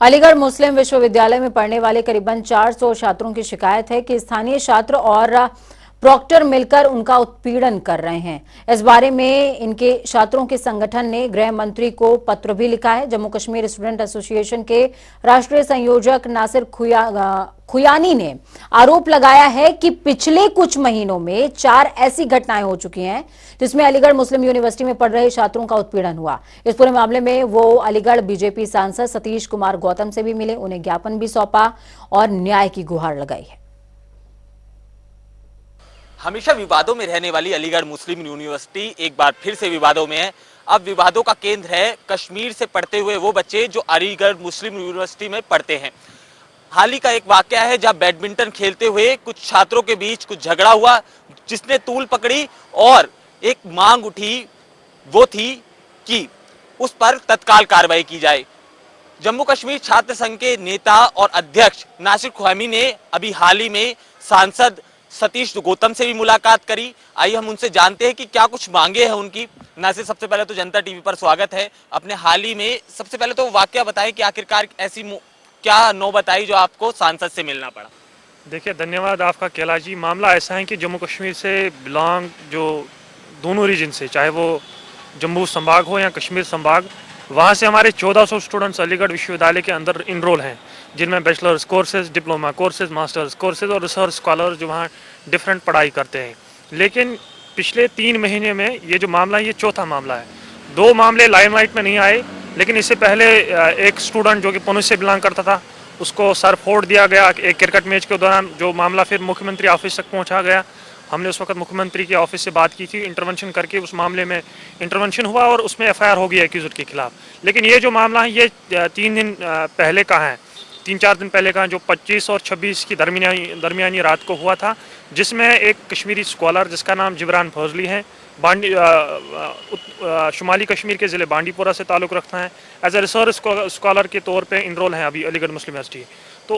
अलीगढ़ मुस्लिम विश्वविद्यालय में पढ़ने वाले करीबन 400 छात्रों की शिकायत है कि स्थानीय छात्र और प्रॉक्टर मिलकर उनका उत्पीड़न कर रहे हैं। इस बारे में इनके छात्रों के संगठन ने गृह मंत्री को पत्र भी लिखा है। जम्मू कश्मीर स्टूडेंट एसोसिएशन के राष्ट्रीय संयोजक नासिर खुयानी ने आरोप लगाया है कि पिछले कुछ महीनों में 4 ऐसी घटनाएं हो चुकी हैं जिसमें अलीगढ़ मुस्लिम यूनिवर्सिटी में पढ़ रहे छात्रों का उत्पीड़न हुआ। इस पूरे मामले में वो अलीगढ़ बीजेपी सांसद सतीश कुमार गौतम से भी मिले, उन्हें ज्ञापन भी सौंपा और न्याय की गुहार लगाई है। हमेशा विवादों में रहने वाली अलीगढ़ मुस्लिम यूनिवर्सिटी एक बार फिर से विवादों में है। अब विवादों का केंद्र है कश्मीर से पढ़ते हुए वो बच्चे जो अलीगढ़ मुस्लिम यूनिवर्सिटी में पढ़ते हैं। हाल ही का एक वाकया है जब बैडमिंटन खेलते हुए कुछ छात्रों के बीच कुछ झगड़ा हुआ, जिसने तूल पकड़ी और एक मांग उठी, वो थी कि उस पर तत्काल कार्रवाई की जाए। जम्मू कश्मीर छात्र संघ के नेता और अध्यक्ष नासिर खुयानी ने अभी हाल ही में सांसद सतीश गौतम से भी मुलाकात करी। आइए हम उनसे जानते हैं कि क्या कुछ मांगे हैं उनकी। नासिर, सबसे पहले तो जनता टीवी पर स्वागत है। अपने हाल ही में सबसे पहले तो वाकया बताएं कि आखिरकार ऐसी क्या नौबत आई जो आपको सांसद से मिलना पड़ा। देखिए, धन्यवाद आपका कैला जी। मामला ऐसा है कि जम्मू कश्मीर से बिलोंग जो दोनों रीजन से, चाहे वो जम्मू संभाग हो या कश्मीर संभाग, वहाँ से हमारे 1400 स्टूडेंट्स अलीगढ़ विश्वविद्यालय के अंदर इनरोल हैं, जिनमें bachelors courses, diploma courses, masters courses और रिसर्च स्कॉलर जो वहाँ डिफरेंट पढ़ाई करते हैं। लेकिन पिछले 3 महीने में ये जो मामला है, ये चौथा मामला है। 2 मामले लाइमलाइट में नहीं आए, लेकिन इससे पहले एक स्टूडेंट जो कि पुणे से बिलोंग करता था, उसको सर फोड़ दिया गया एक क्रिकेट मैच के दौरान। जो मामला फिर मुख्यमंत्री ऑफिस तक पहुंचा गया। हमने उस वक्त मुख्यमंत्री के ऑफिस से बात की थी, इंटरवेंशन करके उस मामले में इंटरवेंशन हुआ और उसमें एफआईआर हो गई एक्यूज्ड के खिलाफ। लेकिन ये जो मामला है, ये 3 दिन पहले का है, 3-4 दिन पहले का, जो 25 और 26 की दरमियानी रात को हुआ था, जिसमें एक कश्मीरी स्कॉलर जिसका नाम जिब्रान फौजली है, शुमाली कश्मीर के ज़िले बांडीपोरा से ताल्लुक़ रखता है, एज ए रिसर्च स्कॉलर के तौर पे इनरोल है अभी अलीगढ़ मुस्लिम यूनिवर्सिटी। तो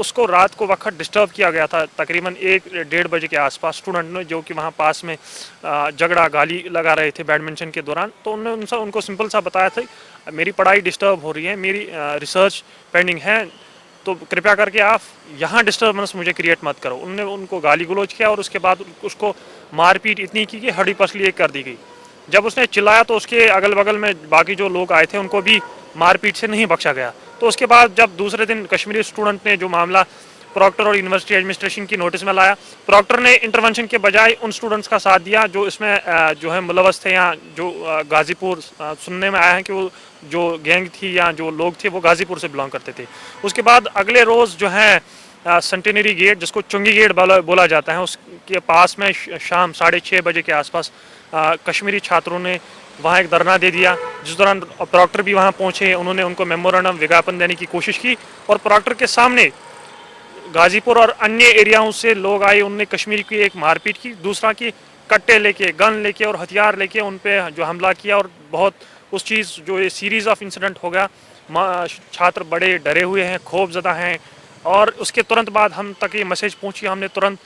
उसको रात को वक्त डिस्टर्ब किया गया था तकरीबन 1-1:30 बजे के आसपास। स्टूडेंट ने जो कि वहाँ पास में झगड़ा गाली लगा रहे थे बैडमिंटन के दौरान, तो उन्होंने उनको सिंपल सा बताया था, मेरी पढ़ाई डिस्टर्ब हो रही है, मेरी रिसर्च पेंडिंग है, तो कृपया करके आप यहाँ डिस्टर्बेंस मुझे क्रिएट मत करो। उन्होंने उनको गाली गलौज किया और उसके बाद उसको मारपीट इतनी की कि हड्डी पसली एक कर दी गई। जब उसने चिल्लाया तो उसके अगल बगल में बाकी जो लोग आए थे उनको भी मारपीट से नहीं बख्शा गया। तो उसके बाद जब दूसरे दिन कश्मीरी स्टूडेंट ने जो मामला प्रॉक्टर और यूनिवर्सिटी एडमिनिस्ट्रेशन की नोटिस में लाया, प्रॉक्टर ने इंटरवेंशन के बजाय उन स्टूडेंट्स का साथ दिया जो इसमें जो है मुलवस थे, या जो गाजीपुर सुनने में आया है कि वो जो गैंग थी या जो लोग थे वो गाजीपुर से बिलोंग करते थे। उसके बाद अगले रोज़ जो है सेंटेनरी गेट, जिसको चुंगी गेट बोला जाता है, उसके पास में शाम 6:30 बजे के आसपास कश्मीरी छात्रों ने वहाँ एक धरना दे दिया, जिस दौरान प्रॉक्टर भी वहाँ पहुँचे। उन्होंने उनको मेमोरेंडम विज्ञापन देने की कोशिश की और प्रॉक्टर के सामने गाजीपुर और अन्य एरियाओं से लोग आए, उनने कश्मीरी की एक मारपीट की, दूसरा की कट्टे लेके, गन लेके और हथियार लेके उन पे जो हमला किया। और बहुत उस चीज़ जो ये सीरीज़ ऑफ इंसिडेंट हो गया, छात्र बड़े डरे हुए हैं, खौफजदा हैं। और उसके तुरंत बाद हम तक ये मैसेज पहुँची, हमने तुरंत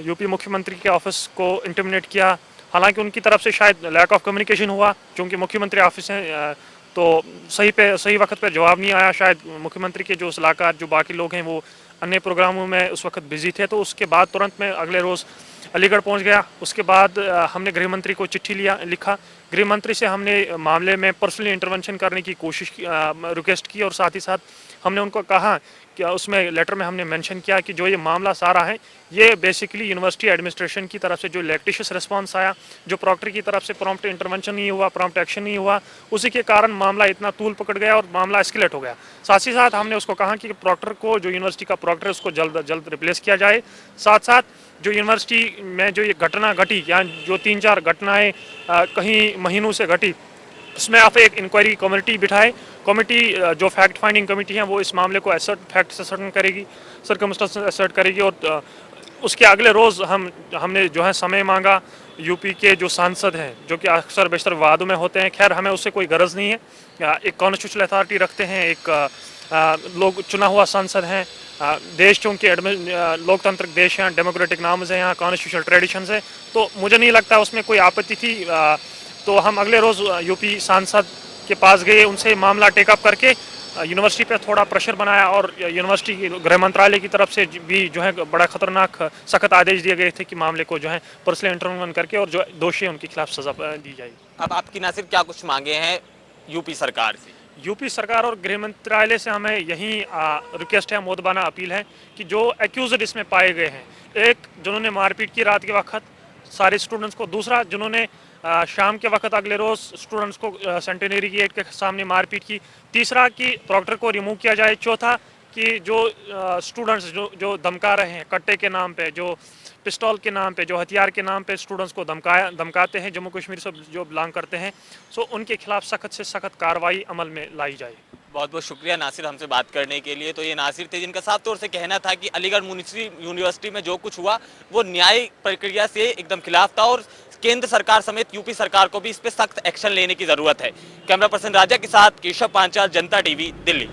यूपी मुख्यमंत्री के ऑफिस को इंटिमिनेट किया। हालांकि उनकी तरफ से शायद लैक ऑफ कम्युनिकेशन हुआ, क्योंकि मुख्यमंत्री ऑफिस है तो सही वक्त पे जवाब नहीं आया। शायद मुख्यमंत्री के जो सलाहकार जो बाकी लोग हैं वो अन्य प्रोग्रामों में उस वक्त बिजी थे। तो उसके बाद तुरंत मैं अगले रोज़ अलीगढ़ पहुंच गया। उसके बाद हमने गृह मंत्री को चिट्ठी लिखा। गृह मंत्री से हमने मामले में पर्सनली इंटरवेंशन करने की रिक्वेस्ट की और साथ ही साथ हमने उनको कहा कि उसमें लेटर में हमने मेंशन किया कि जो ये मामला सारा है, ये बेसिकली यूनिवर्सिटी एडमिनिस्ट्रेशन की तरफ से जो लैक्टिशियस रिस्पांस आया, जो प्रॉक्टर की तरफ से प्रॉम्प्ट इंटरवेंशन नहीं हुआ, प्रॉम्प्ट एक्शन नहीं हुआ, उसी के कारण मामला इतना तूल पकड़ गया और मामला एस्केलेट हो गया। साथ ही साथ हमने उसको कहा कि प्रॉक्टर को, जो यूनिवर्सिटी का प्रॉक्टर है, उसको जल्द रिप्लेस किया जाए। साथ साथ जो यूनिवर्सिटी में जो ये घटना घटी, या जो 3-4 घटनाएँ कहीं महीनों से घटी, उसमें आप एक इंक्वायरी कमेटी बिठाए। कमेटी जो फैक्ट फाइंडिंग कमेटी है वो इस मामले को फैक्ट असर्टन करेगी, सर्कमस्टेंसेस असर्ट करेगी। और उसके अगले रोज़ हमने जो है समय मांगा। यूपी के जो सांसद हैं, जो कि अक्सर बेशतर वादों में होते हैं, खैर हमें उससे कोई गरज नहीं है। एक कॉन्स्टिट्यूशनल अथॉरिटी रखते हैं, एक लोग चुना हुआ सांसद हैं, देश चूँकि लोकतांत्रिक देश हैं, डेमोक्रेटिक नाम्स हैं, यहाँ कॉन्स्टिट्यूशनल ट्रेडिशंस है, तो मुझे नहीं लगता उसमें कोई आपत्ति थी। तो हम अगले रोज़ यूपी सांसद के पास गए, उनसे मामला टेकअप करके यूनिवर्सिटी पे थोड़ा प्रेशर बनाया और यूनिवर्सिटी की गृह मंत्रालय की तरफ से भी जो है बड़ा खतरनाक सख्त आदेश दिए गए थे कि मामले को जो है पर्सनल इंटरव्यू करके और जो दोषी है उनके खिलाफ सजा दी जाएगी। अब आपकी नासिर क्या कुछ मांगे हैं यूपी सरकार से? यूपी सरकार और गृह मंत्रालय से हमें यही रिक्वेस्ट है, मोदबाना अपील है कि जो एक्यूज्ड इसमें पाए गए हैं, एक जिन्होंने मारपीट की रात के वक्त सारे स्टूडेंट्स को, दूसरा जिन्होंने शाम के वक्त अगले रोज स्टूडेंट्स को सेंटेनरी गेट के सामने मारपीट की, तीसरा कि प्रॉक्टर को रिमूव किया जाए, चौथा कि जो स्टूडेंट्स जो धमका रहे हैं कट्टे के नाम पे, जो पिस्तौल के नाम पे, जो हथियार के नाम पे स्टूडेंट्स को धमकाते हैं, जम्मू कश्मीर से जो बिलोंग करते हैं, सो उनके खिलाफ सख्त से सख्त कार्रवाई अमल में लाई जाए। बहुत बहुत शुक्रिया नासिर हमसे बात करने के लिए। तो ये नासिर थे जिनका साफ तौर से कहना था कि अलीगढ़ मुस्लिम यूनिवर्सिटी में जो कुछ हुआ वो न्याय प्रक्रिया से एकदम खिलाफ था और केंद्र सरकार समेत यूपी सरकार को भी इस पे सख्त एक्शन लेने की जरूरत है। कैमरा पर्सन राजा के साथ केशव पांचाल, जनता टीवी, दिल्ली।